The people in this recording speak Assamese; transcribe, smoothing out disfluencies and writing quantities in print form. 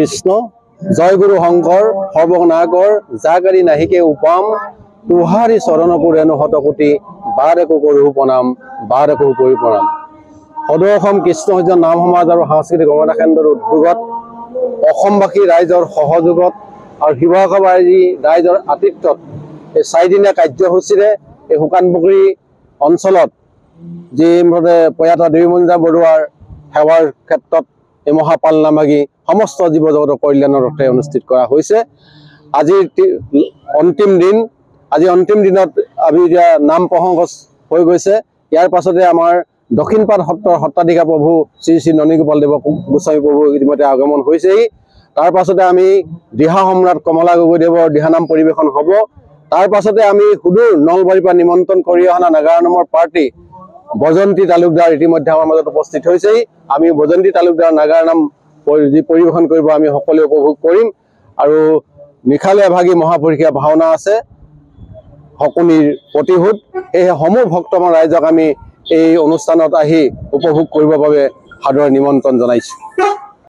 কৃষ্ণ জয় গুৰু শংকৰ সৰ্বনাগৰ জাগাৰী নাহিকে উপাম তোহাৰি চৰণ পুৰেণু শতকোটি বাৰ একো কৰো প্ৰণাম বাৰ একো কৰি প্ৰণাম। সদৌ অসম কৃষ্ণ সৈন্য নাম সমাজ আৰু সাংস্কৃতিক গৱেষণা কেন্দ্ৰৰ উদ্যোগত অসমবাসী ৰাইজৰ সহযোগত আৰু শিৱসাগৰ ৰাইজৰ আতিথ্যত এই 4 দিনীয়া কাৰ্যসূচীৰে এই শুকানপুখুৰী অঞ্চলত যি প্ৰয়াত দেৱীমঞ্জা বৰুৱাৰ সেৱাৰ ক্ষেত্ৰত এই মহাপাল নামাগি সমস্ত জীৱ জগতৰ কল্যাণৰ অৰ্থে অনুষ্ঠিত কৰা হৈছে। আজিৰ অন্তিম দিন। আজি অন্তিম দিনত আমি এতিয়া নাম প্ৰসংগ হৈ গৈছে। ইয়াৰ পাছতে আমাৰ দক্ষিণপাট সত্ৰৰ সত্ৰাধিকাৰ প্ৰভু শ্ৰী শ্ৰী ননীগোপাল দেৱ গোস্বামী প্ৰভু ইতিমধ্যে আগমন হৈছেহি। তাৰ পাছতে আমি দিহা সম্ৰাট কমলা গগৈদেৱৰ দিহানাম পৰিৱেশন হ'ব। তাৰ পাছতে আমি সুদূৰ নলবাৰীৰ পৰা নিমন্ত্ৰণ কৰি অহা নাগাৰা নামৰ পাৰ্টি বজন্তী তালুকদাৰ ইতিমধ্যে আমাৰ মাজত উপস্থিত হৈছেহি। আমি বজন্তী তালুকদাৰ নাগাৰা নাম যি পৰিৱেশন কৰিব আমি সকলোৱে উপভোগ কৰিম। আৰু নিশালে এভাগী মহাপুৰুষীয়া ভাওনা আছে শকুনিৰ প্ৰতিশোধ। সেয়েহে সমূহ ভক্তমান ৰাইজক আমি এই অনুষ্ঠানত আহি উপভোগ কৰিবৰ বাবে সাদৰে নিমন্ত্ৰণ জনাইছোঁ।